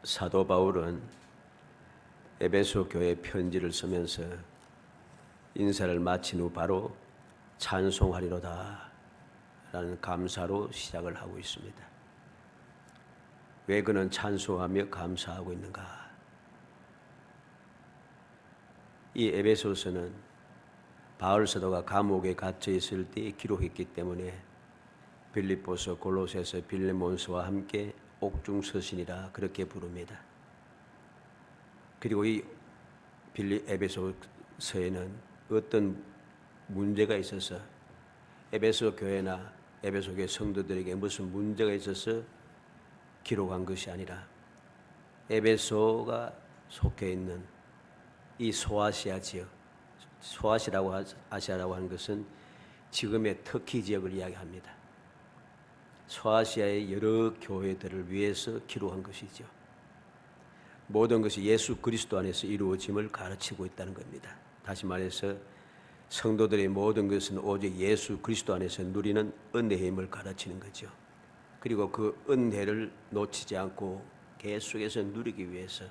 사도 바울은 에베소 교회 편지를 쓰면서 인사를 마친 후 바로 찬송하리로다 라는 감사로 시작을 하고 있습니다. 왜 그는 찬송하며 감사하고 있는가? 이 에베소서는 바울 사도가 감옥에 갇혀 있을 때 기록했기 때문에 빌립보서, 골로새서, 빌레몬서와 함께 옥중 서신이라 그렇게 부릅니다. 그리고 이 에베소서에는 어떤 문제가 있어서 에베소 교회나 에베소 교회 성도들에게 무슨 문제가 있어서 기록한 것이 아니라 에베소가 속해 있는 이 소아시아 지역, 아시아라고 하는 것은 지금의 터키 지역을 이야기합니다. 소아시아의 여러 교회들을 위해서 기록한 것이죠. 모든 것이 예수 그리스도 안에서 이루어짐을 가르치고 있다는 겁니다. 다시 말해서 성도들의 모든 것은 오직 예수 그리스도 안에서 누리는 은혜의 힘을 가르치는 거죠. 그리고 그 은혜를 놓치지 않고 계속해서 누리기 위해서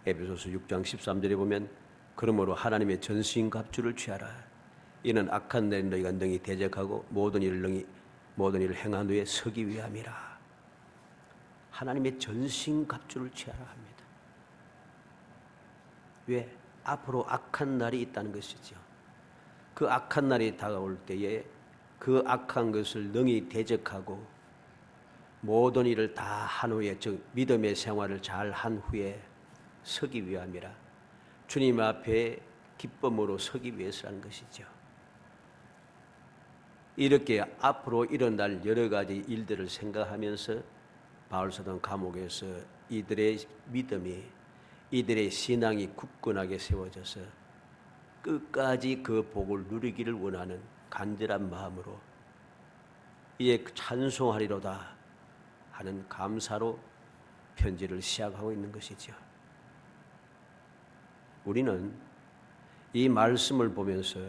에베소서 6장 13절에 보면 그러므로 하나님의 전신갑주를 취하라. 이는 악한 날에 너희가 능히 대적하고 모든 일을 행한 후에 서기 위함이라. 하나님의 전신갑주를 취하라 합니다. 왜? 앞으로 악한 날이 있다는 것이죠. 그 악한 날이 다가올 때에 그 악한 것을 능히 대적하고 모든 일을 다 한 후에, 즉 믿음의 생활을 잘 한 후에 서기 위함이라. 주님 앞에 기쁨으로 서기 위해서라는 것이죠. 이렇게 앞으로 일어날 여러 가지 일들을 생각하면서 바울 사도는 감옥에서 이들의 믿음이, 이들의 신앙이 굳건하게 세워져서 끝까지 그 복을 누리기를 원하는 간절한 마음으로 이에 찬송하리로다 하는 감사로 편지를 시작하고 있는 것이죠. 우리는 이 말씀을 보면서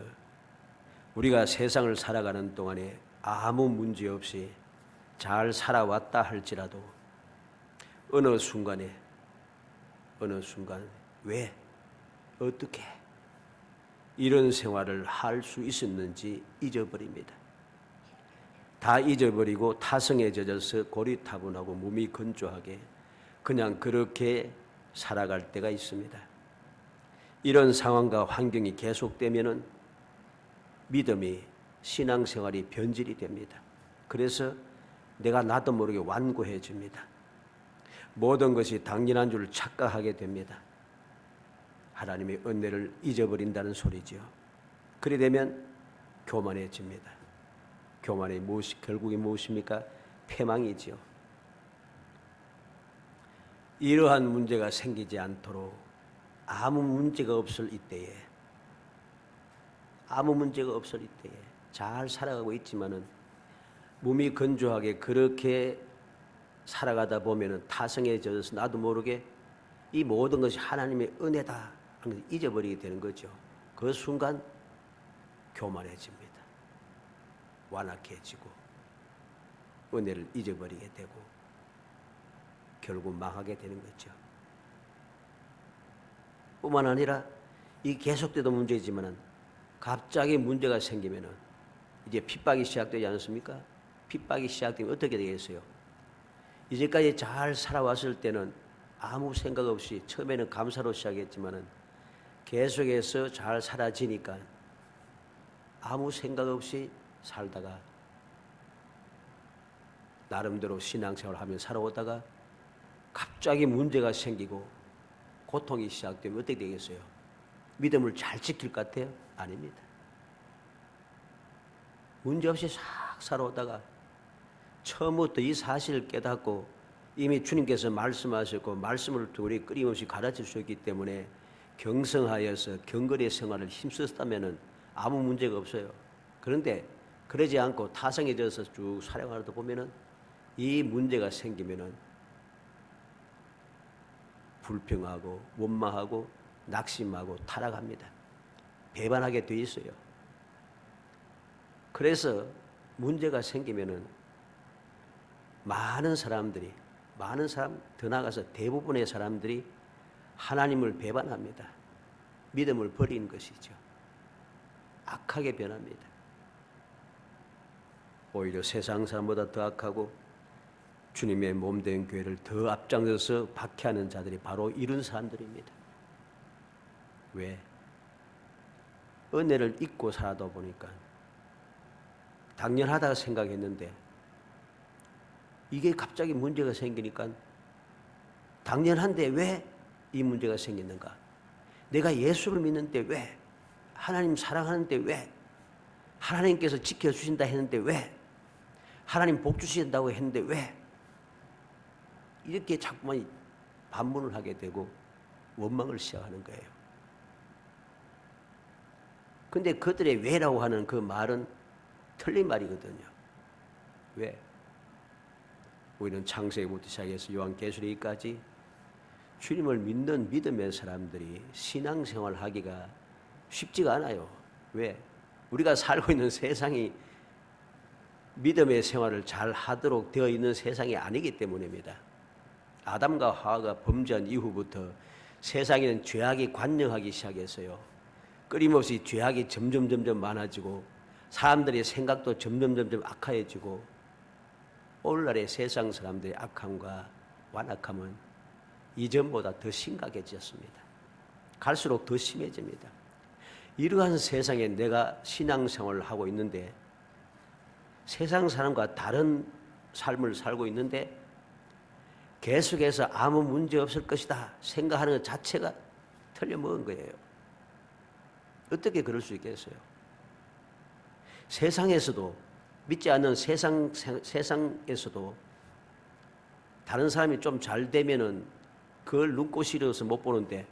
우리가 세상을 살아가는 동안에 아무 문제 없이 잘 살아왔다 할지라도 어느 순간 왜, 어떻게 이런 생활을 할 수 있었는지 잊어버립니다. 다 잊어버리고 타성에 젖어서 고리타분하고 몸이 건조하게 그냥 그렇게 살아갈 때가 있습니다. 이런 상황과 환경이 계속되면은 믿음이, 신앙생활이 변질이 됩니다. 그래서 내가 나도 모르게 완고해집니다. 모든 것이 당연한 줄 착각하게 됩니다. 하나님의 은혜를 잊어버린다는 소리죠. 그래 되면 교만해집니다. 교만의 결국이 무엇입니까? 패망이지요. 이러한 문제가 생기지 않도록 아무 문제가 없을 이때에 잘 살아가고 있지만은 몸이 건조하게 그렇게 살아가다 보면은 타성에 젖어서 나도 모르게 이 모든 것이 하나님의 은혜다 하는 것을 잊어버리게 되는 거죠. 그 순간 교만해집니다. 완악해지고 은혜를 잊어버리게 되고 결국 망하게 되는 거죠. 뿐만 아니라 이 계속되던 문제이지만은 갑자기 문제가 생기면은 이제 핍박이 시작되지 않습니까? 핍박이 시작되면 어떻게 되겠어요? 이제까지 잘 살아왔을 때는 아무 생각 없이 처음에는 감사로 시작했지만은 계속해서 잘 살아지니까 아무 생각 없이 살다가 나름대로 신앙생활을 하며 살아오다가 갑자기 문제가 생기고 고통이 시작되면 어떻게 되겠어요? 믿음을 잘 지킬 것 같아요? 아닙니다. 문제없이 싹 살아오다가 처음부터 이 사실을 깨닫고 이미 주님께서 말씀하셨고 말씀을 우리 끊임없이 가르쳐 주셨기 때문에 경성하여서 경거리 생활을 힘썼다면 아무 문제가 없어요. 그런데 그러지 않고 타성에 져서 쭉 살아가다 보면은 이 문제가 생기면은 불평하고 원망하고 낙심하고 타락합니다. 배반하게 돼 있어요. 그래서 문제가 생기면은 많은 사람들이 많은 사람, 더 나아가서 대부분의 사람들이 하나님을 배반합니다. 믿음을 버리는 것이죠. 악하게 변합니다. 오히려 세상 사람보다 더 악하고 주님의 몸된 교회를 더 앞장서서 박해하는 자들이 바로 이런 사람들입니다. 왜? 은혜를 잊고 살아다 보니까 당연하다고 생각했는데 이게 갑자기 문제가 생기니까 당연한데 왜 이 문제가 생겼는가? 내가 예수를 믿는데 왜? 하나님 사랑하는데 왜? 하나님께서 지켜주신다 했는데 왜? 하나님 복 주신다고 했는데 왜? 이렇게 자꾸만 반문을 하게 되고 원망을 시작하는 거예요. 근데 그들의 왜라고 하는 그 말은 틀린 말이거든요. 왜? 우리는 창세기부터 시작해서 요한계시록까지 주님을 믿는 믿음의 사람들이 신앙생활을 하기가 쉽지가 않아요. 왜? 우리가 살고 있는 세상이 믿음의 생활을 잘 하도록 되어 있는 세상이 아니기 때문입니다. 아담과 하와가 범죄한 이후부터 세상에는 죄악이 관영하기 시작했어요. 끊임없이 죄악이 점점 많아지고 사람들의 생각도 점점 악화해지고 오늘날의 세상 사람들의 악함과 완악함은 이전보다 더 심각해졌습니다. 갈수록 더 심해집니다. 이러한 세상에 내가 신앙생활을 하고 있는데 세상 사람과 다른 삶을 살고 있는데 계속해서 아무 문제 없을 것이다 생각하는 것 자체가 틀려먹은 거예요. 어떻게 그럴 수 있겠어요? 세상에서도 믿지 않는 세상에서도 다른 사람이 좀 잘 되면은 그걸 눈꼬시려서 못 보는데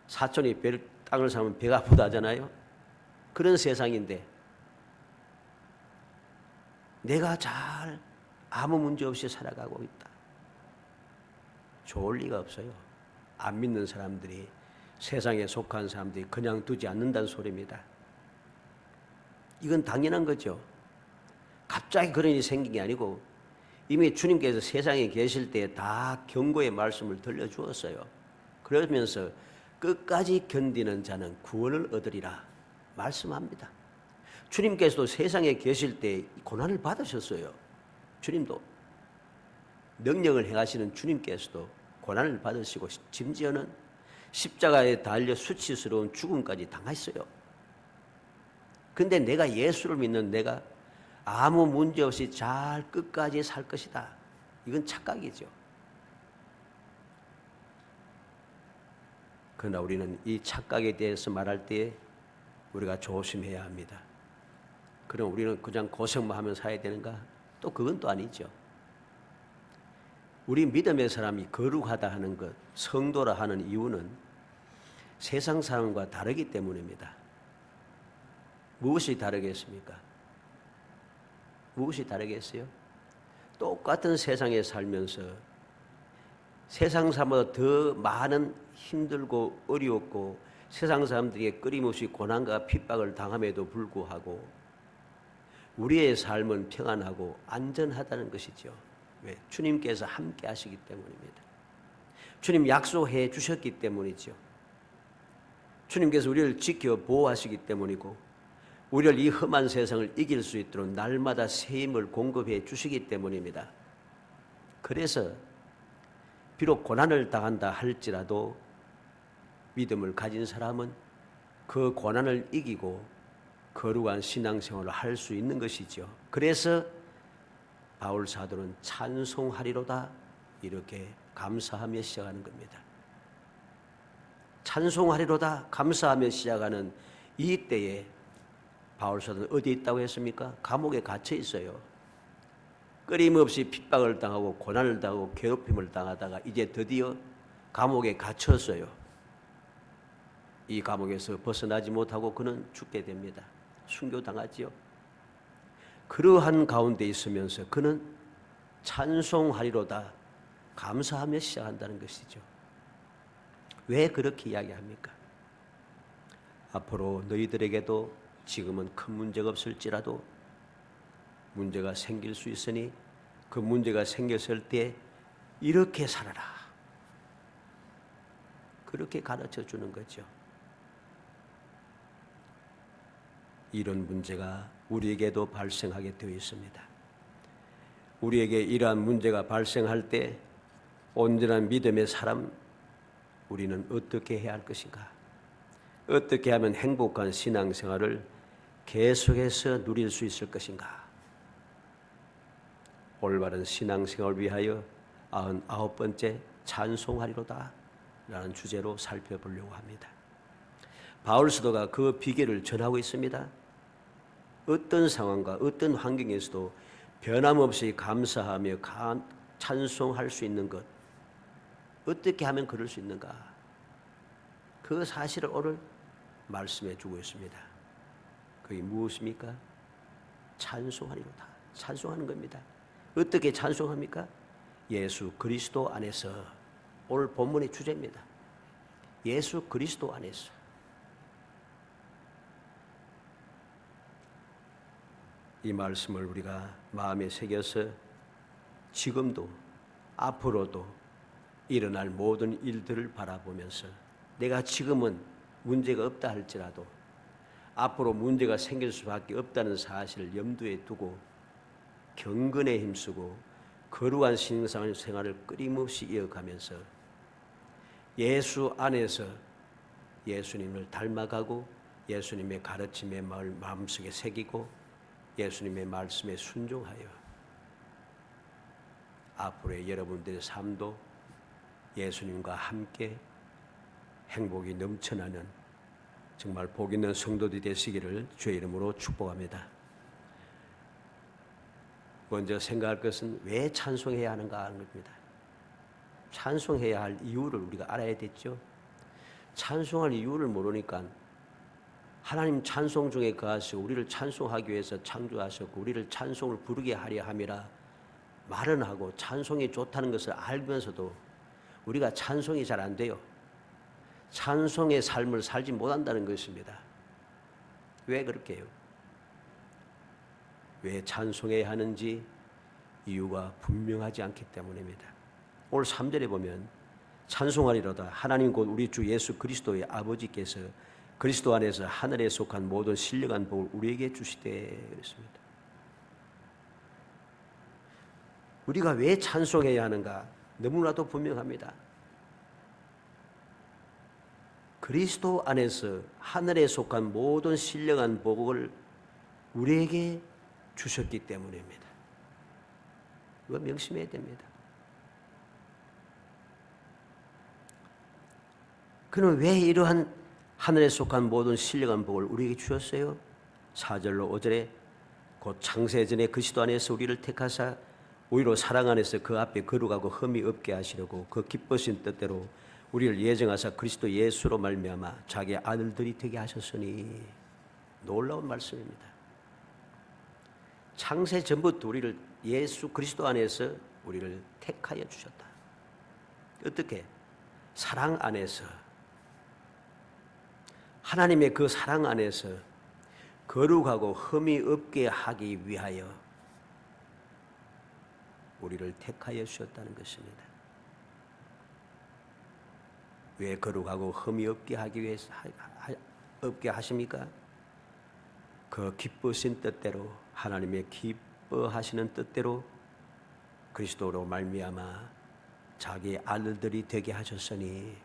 사촌이 땅을 사면 배가 아프다 하잖아요. 그런 세상인데 내가 잘 아무 문제 없이 살아가고 있다. 좋을 리가 없어요. 안 믿는 사람들이 세상에 속한 사람들이 그냥 두지 않는다는 소리입니다. 이건 당연한 거죠. 갑자기 그런 일이 생긴 게 아니고 이미 주님께서 세상에 계실 때 다 경고의 말씀을 들려주었어요. 그러면서 끝까지 견디는 자는 구원을 얻으리라 말씀합니다. 주님께서도 세상에 계실 때 고난을 받으셨어요. 주님도 능력을 행하시는 주님께서도 고난을 받으시고 심지어는 십자가에 달려 수치스러운 죽음까지 당하셨어요. 근데 내가 예수를 믿는 내가 아무 문제 없이 잘 끝까지 살 것이다. 이건 착각이죠. 그러나 우리는 이 착각에 대해서 말할 때 우리가 조심해야 합니다. 그럼 우리는 그냥 고생만 하면 살아야 되는가? 또 그건 또 아니죠. 우리 믿음의 사람이 거룩하다 하는 것, 성도라 하는 이유는 세상 사람과 다르기 때문입니다. 무엇이 다르겠습니까? 무엇이 다르겠어요? 똑같은 세상에 살면서 세상 사람보다 더 많은 힘들고 어려웠고 세상 사람들에게 끊임없이 고난과 핍박을 당함에도 불구하고 우리의 삶은 평안하고 안전하다는 것이죠. 왜? 주님께서 함께 하시기 때문입니다. 주님 약속해 주셨기 때문이죠. 주님께서 우리를 지켜 보호하시기 때문이고 우리를 이 험한 세상을 이길 수 있도록 날마다 새 힘을 공급해 주시기 때문입니다. 그래서 비록 고난을 당한다 할지라도 믿음을 가진 사람은 그 고난을 이기고 거룩한 신앙생활을 할 수 있는 것이죠. 그래서 바울 사도는 찬송하리로다 이렇게 감사하며 시작하는 겁니다. 찬송하리로다 감사하며 시작하는 이 때에 바울 사도는 어디에 있다고 했습니까? 감옥에 갇혀 있어요. 끊임없이 핍박을 당하고 고난을 당하고 괴롭힘을 당하다가 이제 드디어 감옥에 갇혔어요. 이 감옥에서 벗어나지 못하고 그는 죽게 됩니다. 순교당하지요. 그러한 가운데 있으면서 그는 찬송하리로다 감사하며 시작한다는 것이죠. 왜 그렇게 이야기합니까? 앞으로 너희들에게도 지금은 큰 문제가 없을지라도 문제가 생길 수 있으니 그 문제가 생겼을 때 이렇게 살아라. 그렇게 가르쳐 주는 거죠. 이런 문제가 우리에게도 발생하게 되어 있습니다. 우리에게 이러한 문제가 발생할 때 온전한 믿음의 사람, 우리는 어떻게 해야 할 것인가? 어떻게 하면 행복한 신앙생활을 계속해서 누릴 수 있을 것인가? 올바른 신앙생활을 위하여 99번째 찬송하리로다 라는 주제로 살펴보려고 합니다. 바울 사도가 그 비결을 전하고 있습니다. 어떤 상황과 어떤 환경에서도 변함없이 감사하며 찬송할 수 있는 것, 어떻게 하면 그럴 수 있는가? 그 사실을 오늘 말씀해 주고 있습니다. 그게 무엇입니까? 찬송하리로다. 찬송하는 겁니다. 어떻게 찬송합니까? 예수 그리스도 안에서. 오늘 본문의 주제입니다. 예수 그리스도 안에서. 이 말씀을 우리가 마음에 새겨서 지금도 앞으로도 일어날 모든 일들을 바라보면서 내가 지금은 문제가 없다 할지라도 앞으로 문제가 생길 수밖에 없다는 사실을 염두에 두고 경건에 힘쓰고 거룩한 신앙생활을 끊임없이 이어가면서 예수 안에서 예수님을 닮아가고 예수님의 가르침의 마음속에 새기고 예수님의 말씀에 순종하여 앞으로의 여러분들의 삶도 예수님과 함께 행복이 넘쳐나는 정말 복 있는 성도들이 되시기를 주의 이름으로 축복합니다. 먼저 생각할 것은 왜 찬송해야 하는가 하는 겁니다. 찬송해야 할 이유를 우리가 알아야 됐죠. 찬송할 이유를 모르니까 하나님 찬송 중에 거하시고 우리를 찬송하기 위해서 창조하셨고 우리를 찬송을 부르게 하려 함이라 말은 하고 찬송이 좋다는 것을 알면서도 우리가 찬송이 잘 안 돼요. 찬송의 삶을 살지 못한다는 것입니다. 왜 그렇게 해요? 왜 찬송해야 하는지 이유가 분명하지 않기 때문입니다. 오늘 3절에 보면 찬송하리로다 하나님 곧 우리 주 예수 그리스도의 아버지께서 그리스도 안에서 하늘에 속한 모든 신령한 복을 우리에게 주시되 그랬습니다. 우리가 왜 찬송해야 하는가? 너무나도 분명합니다. 그리스도 안에서 하늘에 속한 모든 신령한 복을 우리에게 주셨기 때문입니다. 이거 명심해야 됩니다. 그럼 왜 이러한 하늘에 속한 모든 신령한 복을 우리에게 주셨어요? 4절로 5절에 곧 창세전에 그리스도 안에서 우리를 택하사 오히려 사랑 안에서 그 앞에 거룩하고 흠이 없게 하시려고 그 기쁘신 뜻대로 우리를 예정하사 그리스도 예수로 말미암아 자기의 아들들이 되게 하셨으니 놀라운 말씀입니다. 창세 전부터 우리를 예수 그리스도 안에서 우리를 택하여 주셨다. 어떻게? 사랑 안에서 하나님의 그 사랑 안에서 거룩하고 흠이 없게 하기 위하여 우리를 택하여 주셨다는 것입니다. 왜 거룩하고 흠이 없게 하기 위해서 없게 하십니까? 그 기쁘신 뜻대로 하나님의 기뻐하시는 뜻대로 그리스도로 말미암아 자기 아들들이 되게 하셨으니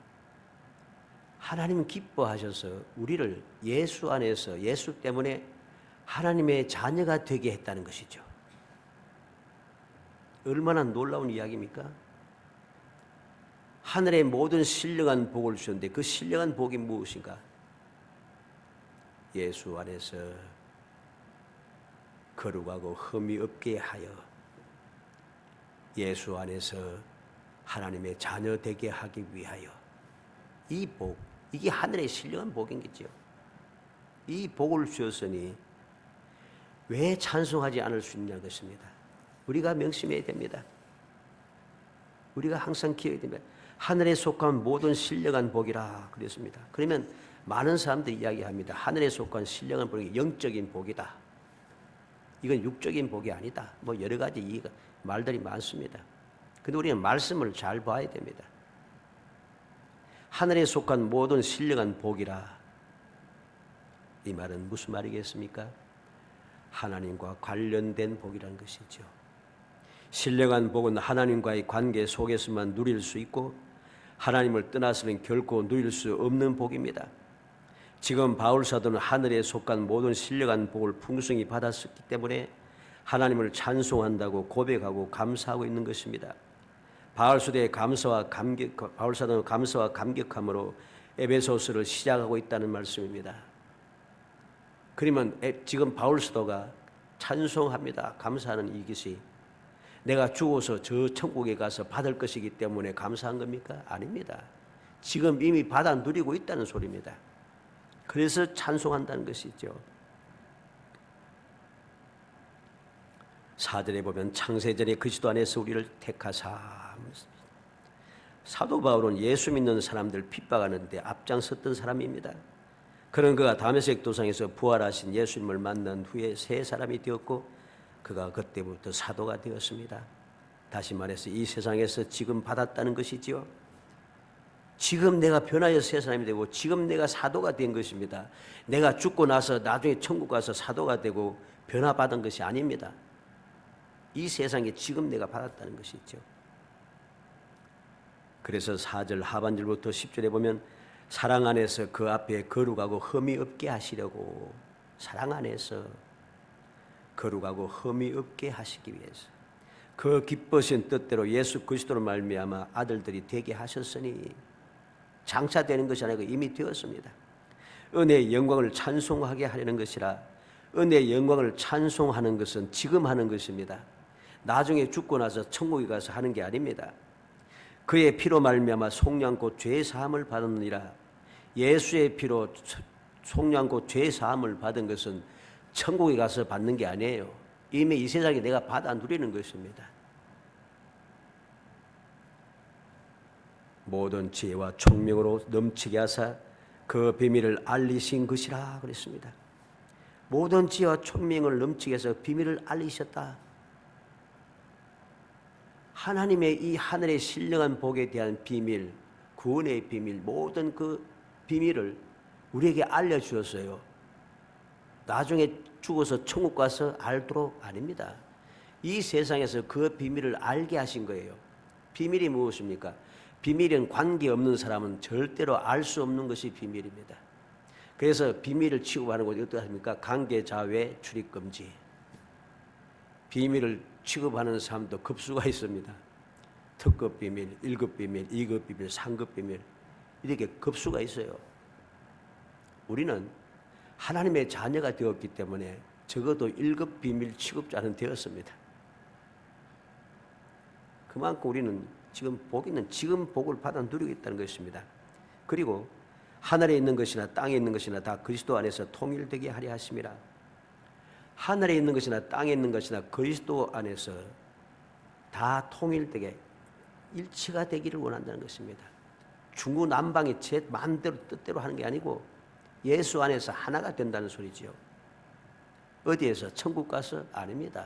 하나님 기뻐하셔서 우리를 예수 안에서 예수 때문에 하나님의 자녀가 되게 했다는 것이죠. 얼마나 놀라운 이야기입니까? 하늘의 모든 신령한 복을 주셨는데 그 신령한 복이 무엇인가? 예수 안에서 거룩하고 흠이 없게 하여 예수 안에서 하나님의 자녀 되게 하기 위하여 이 복, 이게 하늘의 신령한 복인 거죠. 이 복을 주셨으니 왜 찬송하지 않을 수 있냐 것입니다. 우리가 명심해야 됩니다. 우리가 항상 기억해야 됩니다. 하늘에 속한 모든 신령한 복이라 그랬습니다. 그러면 많은 사람들이 이야기합니다. 하늘에 속한 신령한 복이 영적인 복이다. 이건 육적인 복이 아니다. 뭐 여러 가지 말들이 많습니다. 근데 우리는 말씀을 잘 봐야 됩니다. 하늘에 속한 모든 신령한 복이라. 이 말은 무슨 말이겠습니까? 하나님과 관련된 복이라는 것이죠. 신령한 복은 하나님과의 관계 속에서만 누릴 수 있고 하나님을 떠나서는 결코 누릴 수 없는 복입니다. 지금 바울 사도는 하늘에 속한 모든 신령한 복을 풍성히 받았기 때문에 하나님을 찬송한다고 고백하고 감사하고 있는 것입니다. 바울 사도는 감사와 감격함으로 에베소서를 시작하고 있다는 말씀입니다. 그러면 지금 바울 사도가 찬송합니다. 감사하는 이것이 내가 죽어서 저 천국에 가서 받을 것이기 때문에 감사한 겁니까? 아닙니다. 지금 이미 받아 누리고 있다는 소리입니다. 그래서 찬송한다는 것이죠. 4절에 보면 창세전에 그리스도 안에서 우리를 택하사. 사도 바울은 예수 믿는 사람들 핍박하는데 앞장섰던 사람입니다. 그런 그가 다메섹 도상에서 부활하신 예수님을 만난 후에 새 사람이 되었고 그가 그때부터 사도가 되었습니다. 다시 말해서 이 세상에서 지금 받았다는 것이지요. 지금 내가 변하여 새 사람이 되고 지금 내가 사도가 된 것입니다. 내가 죽고 나서 나중에 천국 가서 사도가 되고 변화받은 것이 아닙니다. 이 세상에 지금 내가 받았다는 것이죠. 그래서 4절 하반절부터 10절에 보면 사랑 안에서 그 앞에 거룩하고 흠이 없게 하시려고, 사랑 안에서 거룩하고 흠이 없게 하시기 위해서 그 기쁘신 뜻대로 예수 그리스도로 말미암아 아들들이 되게 하셨으니, 장차 되는 것이 아니고 이미 되었습니다. 은혜의 영광을 찬송하게 하려는 것이라. 은혜의 영광을 찬송하는 것은 지금 하는 것입니다. 나중에 죽고 나서 천국에 가서 하는 게 아닙니다. 그의 피로 말미암아 속량 곧 죄 사함을 받았느니라. 예수의 피로 속량 곧 죄 사함을 받은 것은 천국에 가서 받는 게 아니에요. 이미 이 세상에 내가 받아 누리는 것입니다. 모든 지혜와 총명으로 넘치게 하사 그 비밀을 알리신 것이라 그랬습니다. 모든 지혜와 총명을 넘치게 해서 비밀을 알리셨다. 하나님의 이 하늘의 신령한 복에 대한 비밀, 구원의 비밀, 모든 그 비밀을 우리에게 알려주었어요. 나중에 죽어서 천국 가서 알도록 아닙니다. 이 세상에서 그 비밀을 알게 하신 거예요. 비밀이 무엇입니까? 비밀은 관계없는 사람은 절대로 알 수 없는 것이 비밀입니다. 그래서 비밀을 취급하는 것이 어떠합니까? 관계자외 출입금지. 비밀을 취급하는 사람도 급수가 있습니다. 특급 비밀, 1급 비밀, 2급 비밀, 3급 비밀, 이렇게 급수가 있어요. 우리는 하나님의 자녀가 되었기 때문에 적어도 1급 비밀 취급자는 되었습니다. 그만큼 우리는 지금 복을 받아 누리고 있다는 것입니다. 그리고 하늘에 있는 것이나 땅에 있는 것이나 다 그리스도 안에서 통일되게 하려 하심이라. 하늘에 있는 것이나 땅에 있는 것이나 그리스도 안에서 다 통일되게 일치가 되기를 원한다는 것입니다. 중구난방이 제 마음대로 뜻대로 하는 게 아니고 예수 안에서 하나가 된다는 소리지요. 어디에서? 천국 가서? 아닙니다.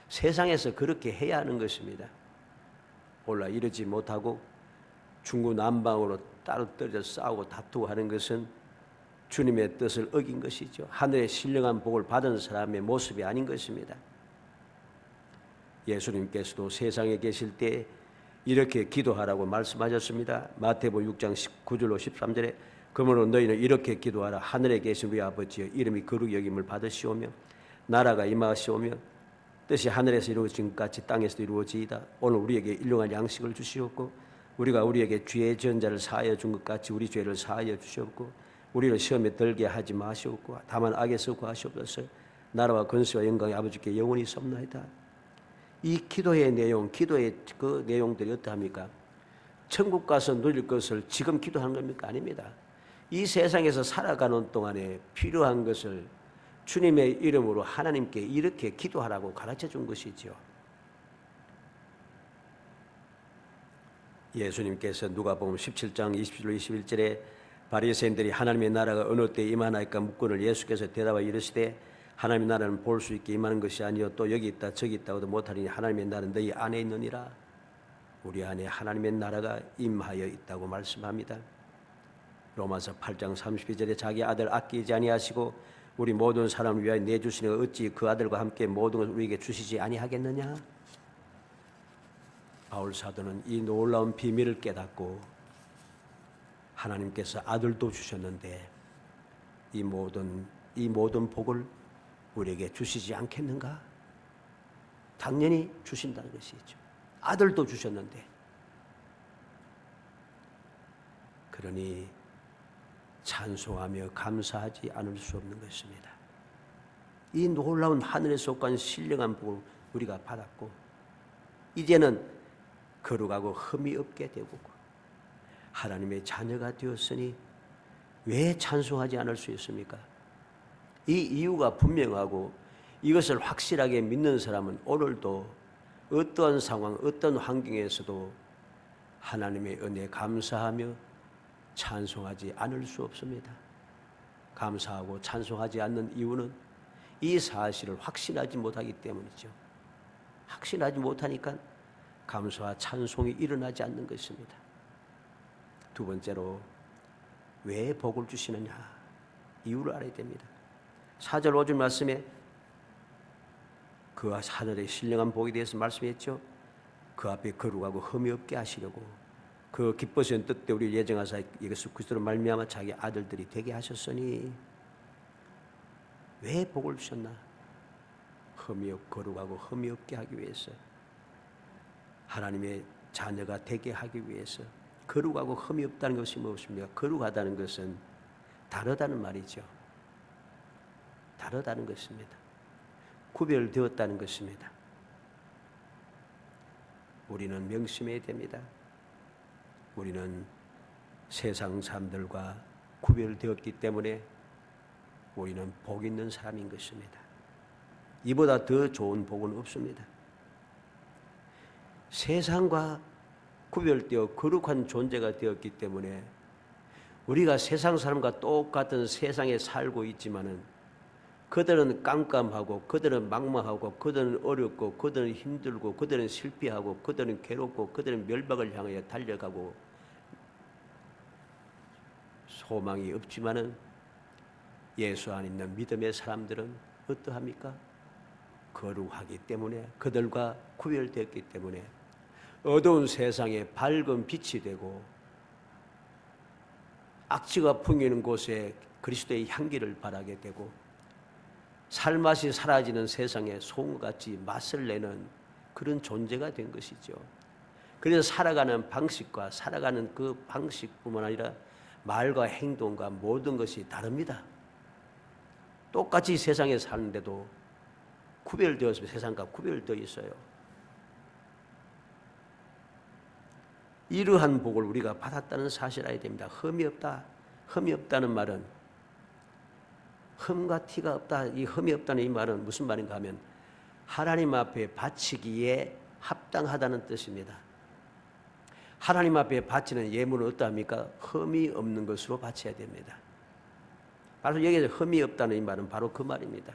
세상에서 그렇게 해야 하는 것입니다. 몰라 이러지 못하고 중구난방으로 따로 떨어져 싸우고 다투고 하는 것은 주님의 뜻을 어긴 것이죠. 하늘의 신령한 복을 받은 사람의 모습이 아닌 것입니다. 예수님께서도 세상에 계실 때 이렇게 기도하라고 말씀하셨습니다. 마태복음 6장 19절로 13절에 그러므로 너희는 이렇게 기도하라. 하늘에 계신 우리 아버지여, 이름이 거룩히 여김을 받으시오며 나라가 임하시오며 뜻이 하늘에서 이루어진 것 같이 땅에서도 이루어지이다. 오늘 우리에게 일용할 양식을 주시옵고 우리가 우리에게 죄의 전자를 사하여 준 것 같이 우리 죄를 사하여 주시옵고 우리를 시험에 들게 하지 마시옵고 다만 악에서 구하시옵소서. 나라와 권세와 영광이 아버지께 영원히 섭나이다. 이 기도의 내용, 기도의 그 내용들이 어떠합니까? 천국 가서 누릴 것을 지금 기도하는 겁니까? 아닙니다. 이 세상에서 살아가는 동안에 필요한 것을 주님의 이름으로 하나님께 이렇게 기도하라고 가르쳐 준 것이죠. 예수님께서 누가복음 17장 20절 21절에 바리새인들이 하나님의 나라가 어느 때 임하나이까 묻거늘 예수께서 대답하여 이르시되 하나님의 나라는 볼 수 있게 임하는 것이 아니요 또 여기 있다 저기 있다고도 못하리니 하나님의 나라는 너희 안에 있느니라. 우리 안에 하나님의 나라가 임하여 있다고 말씀합니다. 로마서 8장 32절에 자기 아들 아끼지 아니하시고 우리 모든 사람을 위하여 내주시니 어찌 그 아들과 함께 모든 것을 우리에게 주시지 아니하겠느냐. 바울 사도는 이 놀라운 비밀을 깨닫고 하나님께서 아들도 주셨는데 이 모든 복을 우리에게 주시지 않겠는가? 당연히 주신다는 것이죠. 아들도 주셨는데. 그러니 찬송하며 감사하지 않을 수 없는 것입니다. 이 놀라운 하늘에 속한 신령한 복을 우리가 받았고 이제는 거룩하고 흠이 없게 되고 하나님의 자녀가 되었으니 왜 찬송하지 않을 수 있습니까? 이 이유가 분명하고 이것을 확실하게 믿는 사람은 오늘도 어떠한 상황, 어떤 환경에서도 하나님의 은혜에 감사하며 찬송하지 않을 수 없습니다. 감사하고 찬송하지 않는 이유는 이 사실을 확신하지 못하기 때문이죠. 확신하지 못하니까 감사와 찬송이 일어나지 않는 것입니다. 두 번째로 왜 복을 주시느냐? 이유를 알아야 됩니다. 4절 5절 말씀에 그 하늘의 신령한 복에 대해서 말씀했죠. 그 앞에 거룩하고 흠이 없게 하시려고 그 기뻐하시는 뜻대 우리 예정하사 예수 그리스도로 말미암아 자기 아들들이 되게 하셨으니 왜 복을 주셨나? 거룩하고 흠이 없게 하기 위해서 하나님의 자녀가 되게 하기 위해서. 거룩하고 흠이 없다는 것이 무엇입니까? 거룩하다는 것은 다르다는 말이죠. 다르다는 것입니다. 구별되었다는 것입니다. 우리는 명심해야 됩니다. 우리는 세상 사람들과 구별되었기 때문에 우리는 복 있는 사람인 것입니다. 이보다 더 좋은 복은 없습니다. 세상과 구별되어 거룩한 존재가 되었기 때문에 우리가 세상 사람과 똑같은 세상에 살고 있지만은 그들은 깜깜하고 그들은 막막하고 그들은 어렵고 그들은 힘들고 그들은 실패하고 그들은 괴롭고 그들은 멸망을 향하여 달려가고 소망이 없지만은 예수 안에 있는 믿음의 사람들은 어떠합니까? 거룩하기 때문에 그들과 구별되었기 때문에 어두운 세상에 밝은 빛이 되고 악취가 풍기는 곳에 그리스도의 향기를 발하게 되고 살맛이 사라지는 세상에 송같이 맛을 내는 그런 존재가 된 것이죠. 그래서 살아가는 방식과 살아가는 그 방식뿐만 아니라 말과 행동과 모든 것이 다릅니다. 똑같이 세상에 사는데도 구별되어서 세상과 구별되어 있어요. 이러한 복을 우리가 받았다는 사실을 알아야 됩니다. 흠이 없다. 흠이 없다는 말은 흠과 티가 없다. 이 흠이 없다는 이 말은 무슨 말인가 하면 하나님 앞에 바치기에 합당하다는 뜻입니다. 하나님 앞에 바치는 예물은 어떠합니까? 흠이 없는 것으로 바쳐야 됩니다. 바로 여기에서 흠이 없다는 이 말은 바로 그 말입니다.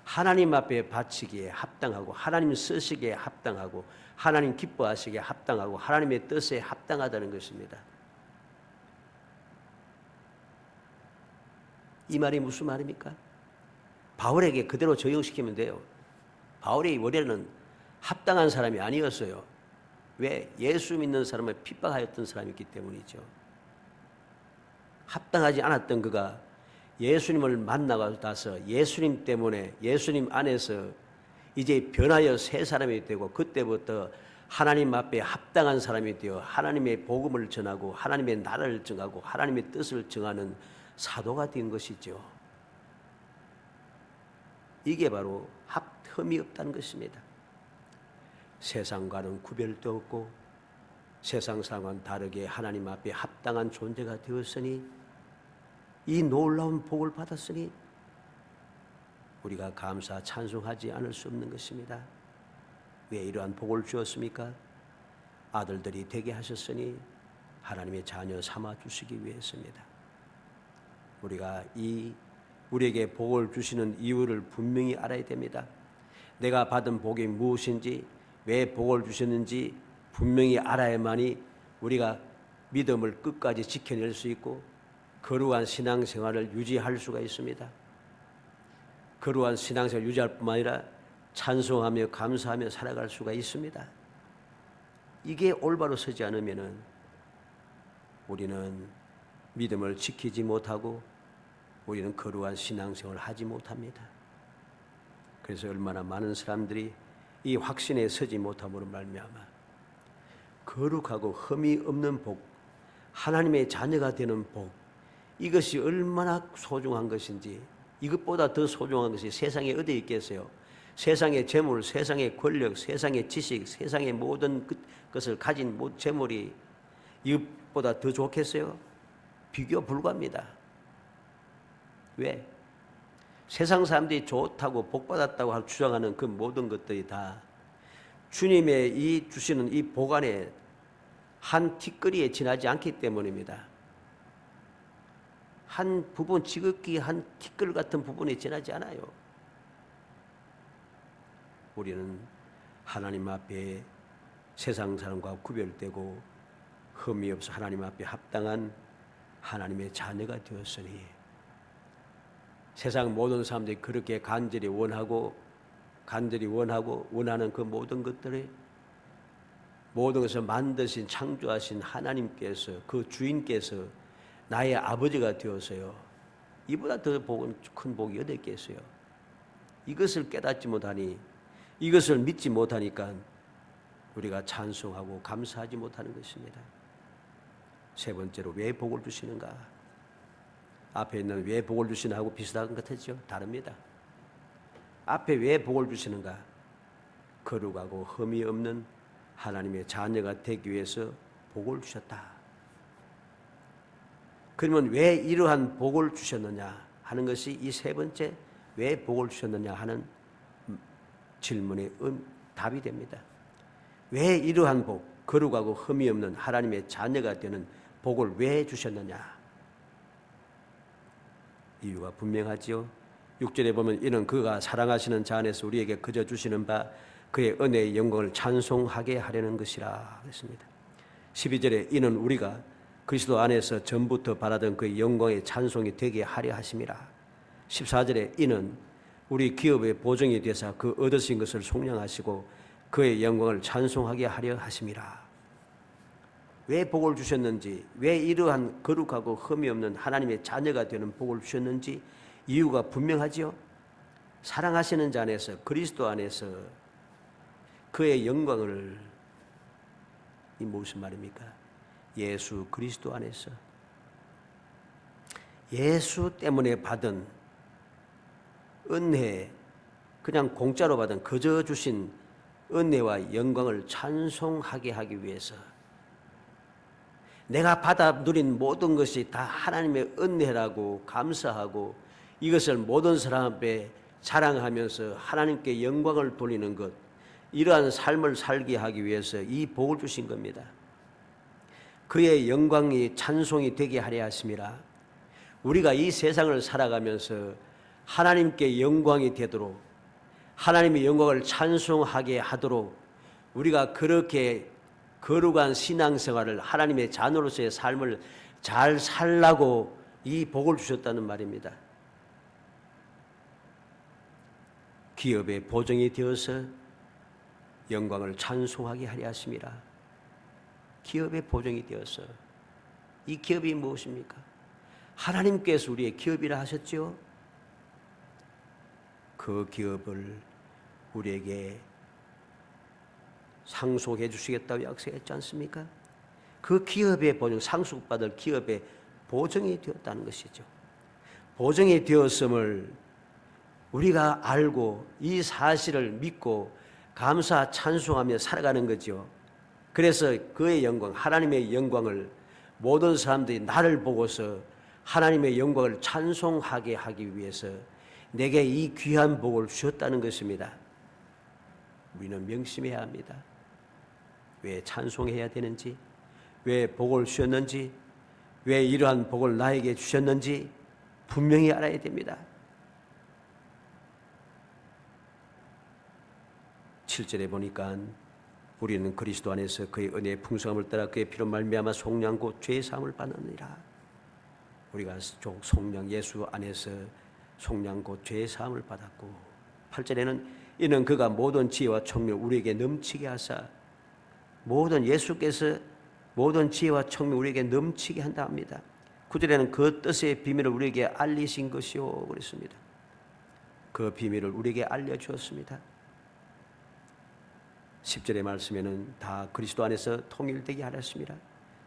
하나님 앞에 바치기에 합당하고 하나님 쓰시기에 합당하고 하나님 기뻐하시기에 합당하고 하나님의 뜻에 합당하다는 것입니다. 이 말이 무슨 말입니까? 바울에게 그대로 적용시키면 돼요. 바울이 원래는 합당한 사람이 아니었어요. 왜? 예수 믿는 사람을 핍박하였던 사람이기 때문이죠. 합당하지 않았던 그가 예수님을 만나고 나서 예수님 때문에 예수님 안에서 이제 변하여 새 사람이 되고 그때부터 하나님 앞에 합당한 사람이 되어 하나님의 복음을 전하고 하나님의 나라를 정하고 하나님의 뜻을 정하는 사도가 된 것이죠. 이게 바로 흠이 없다는 것입니다. 세상과는 구별도 없고 세상 사람과는 다르게 하나님 앞에 합당한 존재가 되었으니 이 놀라운 복을 받았으니 우리가 감사 찬송하지 않을 수 없는 것입니다. 왜 이러한 복을 주었습니까? 아들들이 되게 하셨으니 하나님의 자녀 삼아 주시기 위해서입니다. 우리가 우리에게 복을 주시는 이유를 분명히 알아야 됩니다. 내가 받은 복이 무엇인지 왜 복을 주셨는지 분명히 알아야만이 우리가 믿음을 끝까지 지켜낼 수 있고 거룩한 신앙생활을 유지할 수가 있습니다. 거룩한 신앙생활을 유지할 뿐만 아니라 찬송하며 감사하며 살아갈 수가 있습니다. 이게 올바로 서지 않으면 우리는 믿음을 지키지 못하고 우리는 거룩한 신앙생활을 하지 못합니다. 그래서 얼마나 많은 사람들이 이 확신에 서지 못함으로 말미암아 거룩하고 흠이 없는 복, 하나님의 자녀가 되는 복, 이것이 얼마나 소중한 것인지, 이것보다 더 소중한 것이 세상에 어디 있겠어요? 세상의 재물, 세상의 권력, 세상의 지식, 세상의 모든 것을 가진 재물이 이것보다 더 좋겠어요? 비교 불가합니다. 왜? 세상 사람들이 좋다고 복받았다고 주장하는 그 모든 것들이 다 주님의 이 주시는 이 복 안에 한 티끌이에 지나지 않기 때문입니다. 한 부분, 지극히 한 티끌 같은 부분에 지나지 않아요. 우리는 하나님 앞에 세상 사람과 구별되고 흠이 없어 하나님 앞에 합당한 하나님의 자녀가 되었으니 세상 모든 사람들이 그렇게 간절히 원하는 그 모든 것들을 모든 것을 만드신 창조하신 하나님께서 그 주인께서 나의 아버지가 되어서요. 이보다 더 큰 복이 어디 있겠어요? 이것을 깨닫지 못하니 이것을 믿지 못하니까 우리가 찬송하고 감사하지 못하는 것입니다. 세 번째로 왜 복을 주시는가? 앞에 있는 왜 복을 주시나 하고 비슷한 것 같죠? 다릅니다. 앞에 왜 복을 주시는가? 거룩하고 흠이 없는 하나님의 자녀가 되기 위해서 복을 주셨다. 그러면 왜 이러한 복을 주셨느냐 하는 것이 이 세 번째 왜 복을 주셨느냐 하는 질문의 답이 됩니다. 왜 이러한 복, 거룩하고 흠이 없는 하나님의 자녀가 되는 복을 왜 주셨느냐? 이유가 분명하지요. 6절에 보면 이는 그가 사랑하시는 자 안에서 우리에게 그저 주시는 바 그의 은혜의 영광을 찬송하게 하려는 것이라 했습니다. 12절에 이는 우리가 그리스도 안에서 전부터 바라던 그의 영광의 찬송이 되게 하려 하심이라. 14절에 이는 우리 기업의 보정이 되사 그 얻으신 것을 속량하시고 그의 영광을 찬송하게 하려 하심이라. 왜 복을 주셨는지, 왜 이러한 거룩하고 흠이 없는 하나님의 자녀가 되는 복을 주셨는지 이유가 분명하지요. 사랑하시는 자 안에서, 그리스도 안에서 그의 영광을, 이 무슨 말입니까? 예수 그리스도 안에서 예수 때문에 받은 은혜, 그냥 공짜로 받은 거저 주신 은혜와 영광을 찬송하게 하기 위해서 내가 받아 누린 모든 것이 다 하나님의 은혜라고 감사하고 이것을 모든 사람 앞에 자랑하면서 하나님께 영광을 돌리는 것, 이러한 삶을 살게 하기 위해서 이 복을 주신 겁니다. 그의 영광이 찬송이 되게 하려 하심이라. 우리가 이 세상을 살아가면서 하나님께 영광이 되도록, 하나님의 영광을 찬송하게 하도록 우리가 그렇게 거룩한 신앙생활을, 하나님의 자녀로서의 삶을 잘 살라고 이 복을 주셨다는 말입니다. 기업의 보정이 되어서 영광을 찬송하게 하려 하심이라. 기업의 보정이 되어서, 이 기업이 무엇입니까? 하나님께서 우리의 기업이라 하셨죠. 그 기업을 우리에게 상속해 주시겠다고 약속했지 않습니까? 그 기업의 보증, 상속받을 기업의 보증이 되었다는 것이죠. 보증이 되었음을 우리가 알고 이 사실을 믿고 감사 찬송하며 살아가는 거죠. 그래서 그의 영광, 하나님의 영광을 모든 사람들이 나를 보고서 하나님의 영광을 찬송하게 하기 위해서 내게 이 귀한 복을 주셨다는 것입니다. 우리는 명심해야 합니다. 왜 찬송해야 되는지, 왜 복을 주셨는지, 왜 이러한 복을 나에게 주셨는지 분명히 알아야 됩니다. 7절에 보니까 우리는 그리스도 안에서 그의 은혜의 풍성함을 따라 그의 피로 말미암아 속량 곧 죄 사함을 받느니라. 우리가 속량 예수 안에서 속량 곧 죄 사함을 받았고 8절에는 이는 그가 모든 지혜와 총명을 우리에게 넘치게 하사 모든 예수께서 모든 지혜와 총명을 우리에게 넘치게 한다 합니다. 9절에는 그 뜻의 비밀을 우리에게 알리신 것이요 그랬습니다. 그 비밀을 우리에게 알려주었습니다. 10절의 말씀에는 다 그리스도 안에서 통일되게 하였습니다.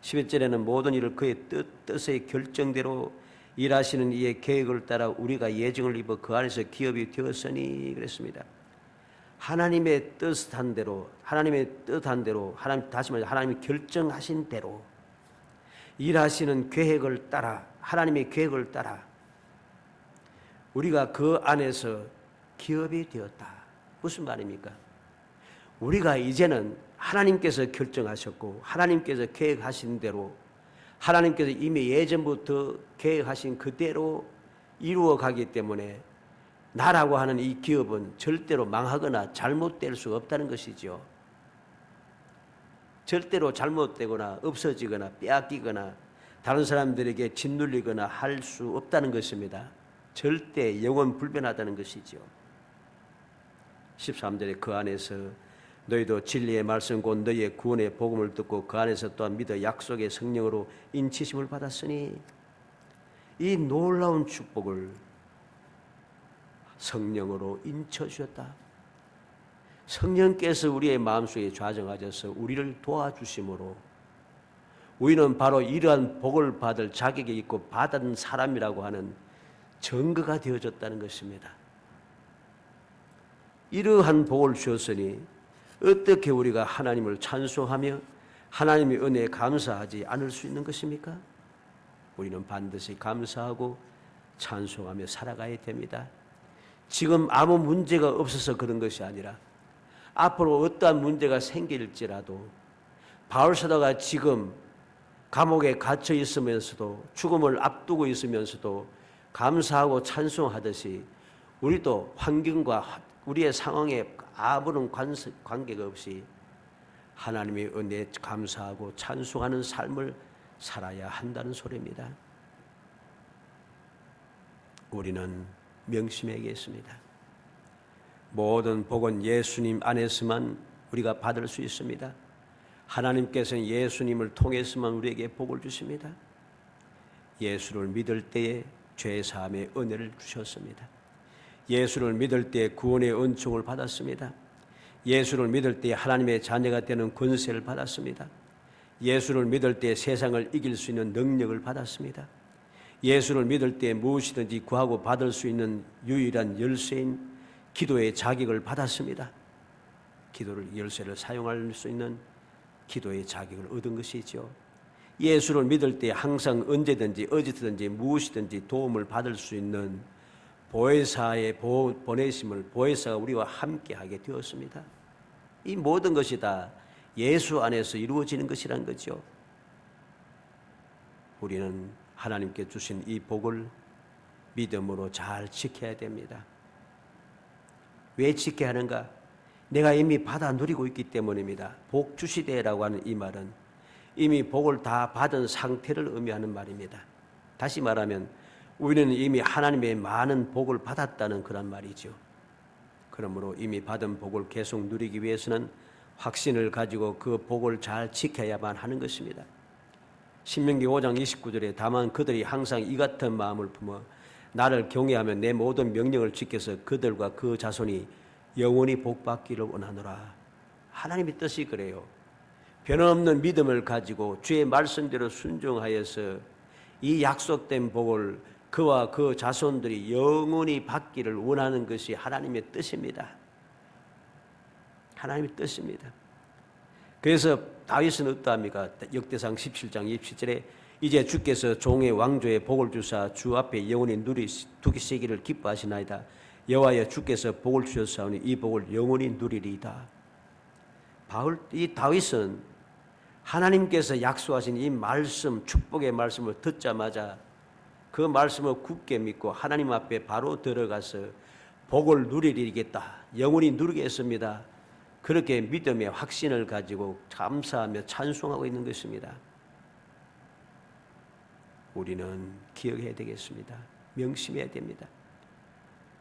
11절에는 모든 일을 그의 뜻의 결정대로 일하시는 이의 계획을 따라 우리가 예정을 입어 그 안에서 기업이 되었으니 그랬습니다. 하나님의 뜻한 대로 하나님의 뜻한 대로 다시 말해 하나님이 결정하신 대로 일하시는 계획을 따라 하나님의 계획을 따라 우리가 그 안에서 기업이 되었다. 무슨 말입니까? 우리가 이제는 하나님께서 결정하셨고 하나님께서 계획하신 대로 하나님께서 이미 예전부터 계획하신 그대로 이루어 가기 때문에 나라고 하는 이 기업은 절대로 망하거나 잘못될 수가 없다는 것이죠. 절대로 잘못되거나 없어지거나 빼앗기거나 다른 사람들에게 짓눌리거나 할 수 없다는 것입니다. 절대 영원 불변하다는 것이죠. 13절에 그 안에서 너희도 진리의 말씀 곧 너희의 구원의 복음을 듣고 그 안에서 또한 믿어 약속의 성령으로 인치심을 받았으니 이 놀라운 축복을 성령으로 인쳐주셨다. 성령께서 우리의 마음속에 좌정하셔서 우리를 도와주심으로 우리는 바로 이러한 복을 받을 자격이 있고 받은 사람이라고 하는 증거가 되어졌다는 것입니다. 이러한 복을 주셨으니 어떻게 우리가 하나님을 찬송하며 하나님의 은혜에 감사하지 않을 수 있는 것입니까? 우리는 반드시 감사하고 찬송하며 살아가야 됩니다. 지금 아무 문제가 없어서 그런 것이 아니라 앞으로 어떠한 문제가 생길지라도 바울 사도가 지금 감옥에 갇혀 있으면서도 죽음을 앞두고 있으면서도 감사하고 찬송하듯이 우리도 환경과 우리의 상황에 아무런 관계가 없이 하나님의 은혜에 감사하고 찬송하는 삶을 살아야 한다는 소리입니다. 우리는 명심해야겠습니다. 모든 복은 예수님 안에서만 우리가 받을 수 있습니다. 하나님께서는 예수님을 통해서만 우리에게 복을 주십니다. 예수를 믿을 때에 죄사함의 은혜를 주셨습니다. 예수를 믿을 때 구원의 은총을 받았습니다. 예수를 믿을 때 하나님의 자녀가 되는 권세를 받았습니다. 예수를 믿을 때 세상을 이길 수 있는 능력을 받았습니다. 예수를 믿을 때 무엇이든지 구하고 받을 수 있는 유일한 열쇠인 기도의 자격을 받았습니다. 기도를 열쇠를 사용할 수 있는 기도의 자격을 얻은 것이죠. 예수를 믿을 때 항상 언제든지 어디든지 무엇이든지 도움을 받을 수 있는 보혜사의 보내심을 보혜사가 우리와 함께하게 되었습니다. 이 모든 것이 다 예수 안에서 이루어지는 것이란 거죠. 우리는 하나님께 주신 이 복을 믿음으로 잘 지켜야 됩니다. 왜 지켜야 하는가? 내가 이미 받아 누리고 있기 때문입니다. 복 주시되라고 하는 이 말은 이미 복을 다 받은 상태를 의미하는 말입니다. 다시 말하면 우리는 이미 하나님의 많은 복을 받았다는 그런 말이죠. 그러므로 이미 받은 복을 계속 누리기 위해서는 확신을 가지고 그 복을 잘 지켜야만 하는 것입니다. 신명기 5장 29절에 다만 그들이 항상 이 같은 마음을 품어 나를 경외하며 내 모든 명령을 지켜서 그들과 그 자손이 영원히 복받기를 원하노라. 하나님의 뜻이 그래요. 변함없는 믿음을 가지고 주의 말씀대로 순종하여서 이 약속된 복을 그와 그 자손들이 영원히 받기를 원하는 것이 하나님의 뜻입니다. 하나님의 뜻입니다. 그래서 다윗은 어떠합니까? 역대상 17장 27절에 이제 주께서 종의 왕조의 복을 주사 주 앞에 영원히 누리시기를 기뻐하시나이다. 여호와여 주께서 복을 주셨사오니 이 복을 영원히 누리리이다. 이 다윗은 하나님께서 약속하신 이 말씀, 축복의 말씀을 듣자마자 그 말씀을 굳게 믿고 하나님 앞에 바로 들어가서 복을 누리리겠다. 영원히 누리겠습니다. 그렇게 믿음의 확신을 가지고 감사하며 찬송하고 있는 것입니다. 우리는 기억해야 되겠습니다. 명심해야 됩니다.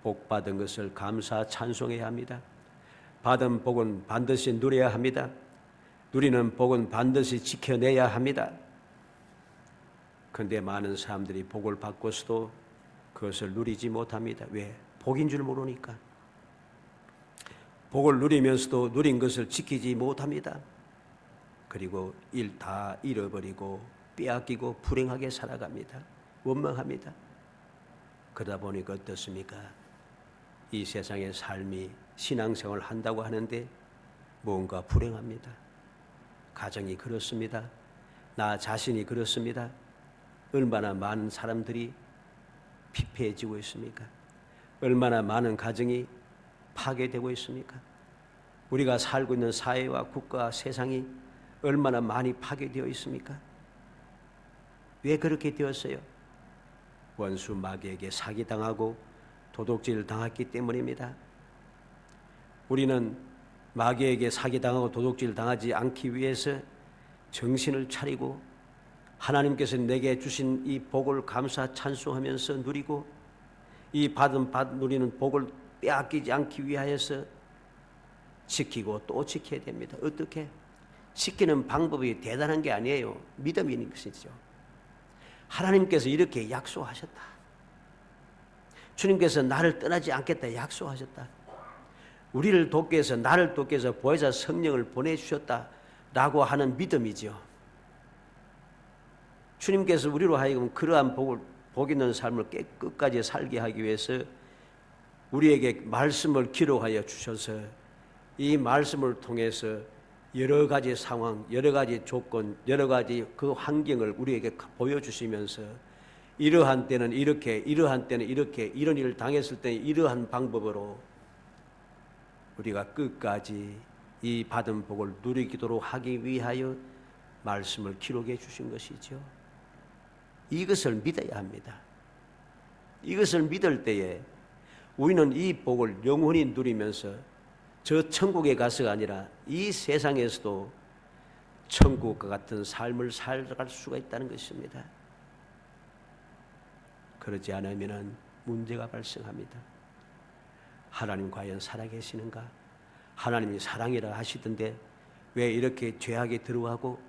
복 받은 것을 감사 찬송해야 합니다. 받은 복은 반드시 누려야 합니다. 누리는 복은 반드시 지켜내야 합니다. 그런데 많은 사람들이 복을 받고서도 그것을 누리지 못합니다. 왜? 복인 줄 모르니까. 복을 누리면서도 누린 것을 지키지 못합니다. 그리고 일 다 잃어버리고 빼앗기고 불행하게 살아갑니다. 원망합니다. 그러다 보니까 어떻습니까? 이 세상의 삶이 신앙생활을 한다고 하는데 뭔가 불행합니다. 가정이 그렇습니다. 나 자신이 그렇습니다. 얼마나 많은 사람들이 피폐해지고 있습니까? 얼마나 많은 가정이 파괴되고 있습니까? 우리가 살고 있는 사회와 국가, 세상이 얼마나 많이 파괴되어 있습니까? 왜 그렇게 되었어요? 원수 마귀에게 사기당하고 도둑질 당했기 때문입니다. 우리는 마귀에게 사기당하고 도둑질 당하지 않기 위해서 정신을 차리고 하나님께서 내게 주신 이 복을 감사 찬송하면서 누리고 이 누리는 복을 빼앗기지 않기 위하여서 지키고 또 지켜야 됩니다. 어떻게? 지키는 방법이 대단한 게 아니에요. 믿음이 있는 것이죠. 하나님께서 이렇게 약속하셨다. 주님께서 나를 떠나지 않겠다 약속하셨다. 우리를 돕기 위해서 나를 돕기 위해서 보혜사 성령을 보내주셨다라고 하는 믿음이죠. 주님께서 우리로 하여금 그러한 복 있는 삶을 끝까지 살게 하기 위해서 우리에게 말씀을 기록하여 주셔서 이 말씀을 통해서 여러 가지 상황, 여러 가지 조건, 여러 가지 그 환경을 우리에게 보여주시면서 이러한 때는 이렇게, 이러한 때는 이렇게, 이런 일을 당했을 때는 이러한 방법으로 우리가 끝까지 이 받은 복을 누리도록 하기 위하여 말씀을 기록해 주신 것이죠. 이것을 믿어야 합니다. 이것을 믿을 때에 우리는 이 복을 영원히 누리면서 저 천국에 가서가 아니라 이 세상에서도 천국과 같은 삶을 살아갈 수가 있다는 것입니다. 그러지 않으면 문제가 발생합니다. 하나님 과연 살아계시는가? 하나님이 사랑이라 하시던데 왜 이렇게 죄악에 들어가고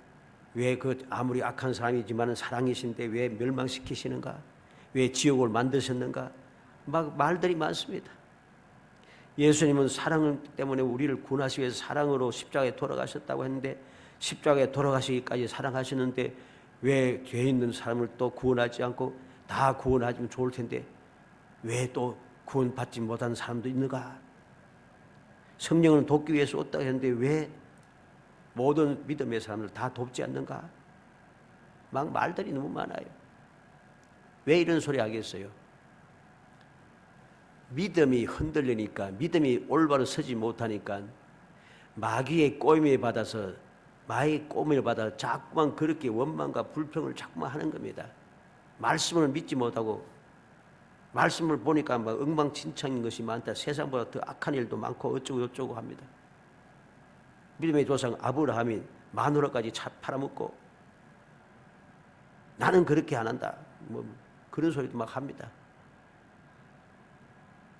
왜 아무리 악한 사람이지만 사랑이신데 왜 멸망시키시는가? 왜 지옥을 만드셨는가? 막 말들이 많습니다. 예수님은 사랑 때문에 우리를 구원하시기 위해서 사랑으로 십자가에 돌아가셨다고 했는데 십자가에 돌아가시기까지 사랑하시는데 왜 죄 있는 사람을 또 구원하지 않고 다 구원하시면 좋을 텐데 왜 또 구원받지 못한 사람도 있는가? 성령은 돕기 위해서 왔다고 했는데 왜 모든 믿음의 사람들 다 돕지 않는가? 막 말들이 너무 많아요. 왜 이런 소리 하겠어요? 믿음이 흔들리니까, 믿음이 올바로 서지 못하니까 마귀의 꼬임에 받아서 마귀의 꼬임을 받아 자꾸만 그렇게 원망과 불평을 자꾸만 하는 겁니다. 말씀을 믿지 못하고 말씀을 보니까 막 엉망진창인 것이 많다. 세상보다 더 악한 일도 많고 어쩌고 저쩌고 합니다. 믿음의 조상 아브라함이 마누라까지 팔아먹고 나는 그렇게 안 한다. 뭐 그런 소리도 막 합니다.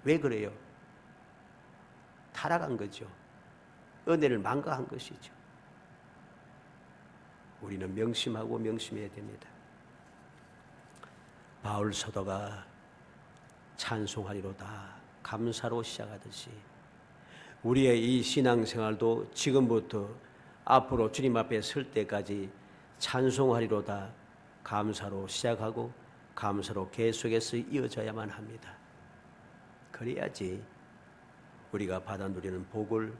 왜 그래요? 타락한 거죠. 은혜를 망가한 것이죠. 우리는 명심하고 명심해야 됩니다. 바울 사도가 찬송하리로다 감사로 시작하듯이 우리의 이 신앙생활도 지금부터 앞으로 주님 앞에 설 때까지 찬송하리로다 감사로 시작하고 감사로 계속해서 이어져야만 합니다. 그래야지 우리가 받아 누리는 복을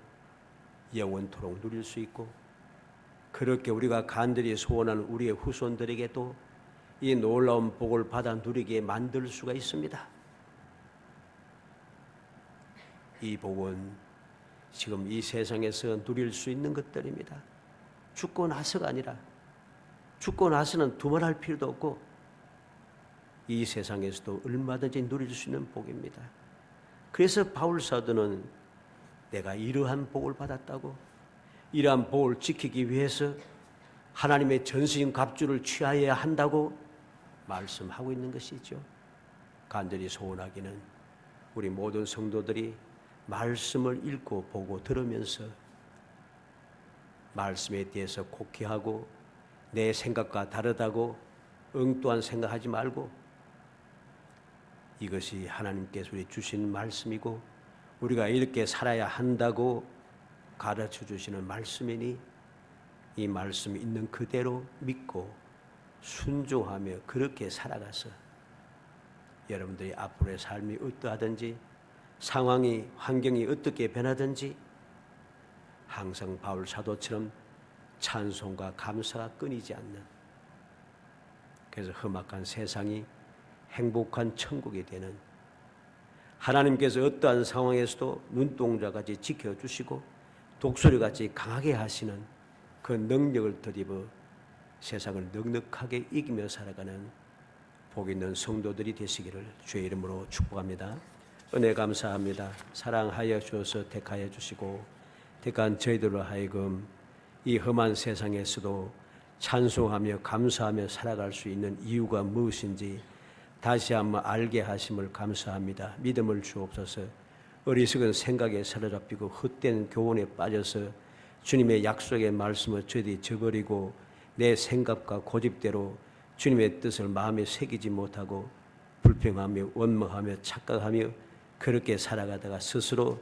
영원토록 누릴 수 있고 그렇게 우리가 간절히 소원하는 우리의 후손들에게도 이 놀라운 복을 받아 누리게 만들 수가 있습니다. 이 복은 지금 이 세상에서 누릴 수 있는 것들입니다. 죽고 나서가 아니라 죽고 나서는 두말할 필요도 없고 이 세상에서도 얼마든지 누릴 수 있는 복입니다. 그래서 바울 사도는 내가 이러한 복을 받았다고, 이러한 복을 지키기 위해서 하나님의 전신 갑주를 취하여야 한다고 말씀하고 있는 것이죠. 간절히 소원하기는 우리 모든 성도들이 말씀을 읽고 보고 들으면서 말씀에 대해서 곡해하고 내 생각과 다르다고 엉뚱한 생각하지 말고 이것이 하나님께서 우리 주신 말씀이고 우리가 이렇게 살아야 한다고 가르쳐 주시는 말씀이니 이 말씀이 있는 그대로 믿고 순종하며 그렇게 살아가서 여러분들이 앞으로의 삶이 어떠하든지 상황이 환경이 어떻게 변하든지 항상 바울 사도처럼 찬송과 감사가 끊이지 않는, 그래서 험악한 세상이 행복한 천국이 되는, 하나님께서 어떠한 상황에서도 눈동자같이 지켜주시고 독수리같이 강하게 하시는 그 능력을 덧입어 세상을 넉넉하게 이기며 살아가는 복 있는 성도들이 되시기를 주의 이름으로 축복합니다. 은혜 감사합니다. 사랑하여 주셔서 택하여 주시고 택한 저희들로 하여금 이 험한 세상에서도 찬송하며 감사하며 살아갈 수 있는 이유가 무엇인지 다시 한번 알게 하심을 감사합니다. 믿음을 주옵소서. 어리석은 생각에 사로잡히고 헛된 교훈에 빠져서 주님의 약속의 말씀을 저희들이 저버리고 내 생각과 고집대로 주님의 뜻을 마음에 새기지 못하고 불평하며 원망하며 착각하며 그렇게 살아가다가 스스로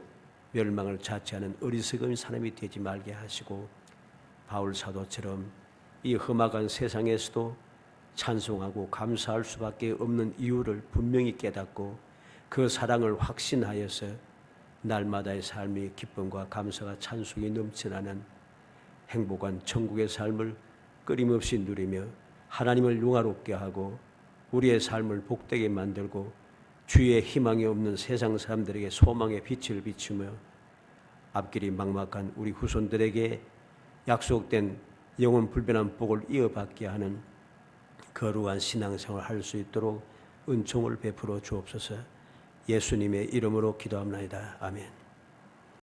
멸망을 자처하는 어리석은 사람이 되지 말게 하시고 바울 사도처럼 이 험악한 세상에서도 찬송하고 감사할 수밖에 없는 이유를 분명히 깨닫고 그 사랑을 확신하여서 날마다의 삶이 기쁨과 감사가 찬송이 넘쳐나는 행복한 천국의 삶을 끊임없이 누리며 하나님을 영화롭게 하고 우리의 삶을 복되게 만들고 주의 희망이 없는 세상 사람들에게 소망의 빛을 비추며 앞길이 막막한 우리 후손들에게 약속된 영원 불변한 복을 이어받게 하는 거룩한 신앙생활을 할 수 있도록 은총을 베풀어 주옵소서. 예수님의 이름으로 기도합니다. 아멘.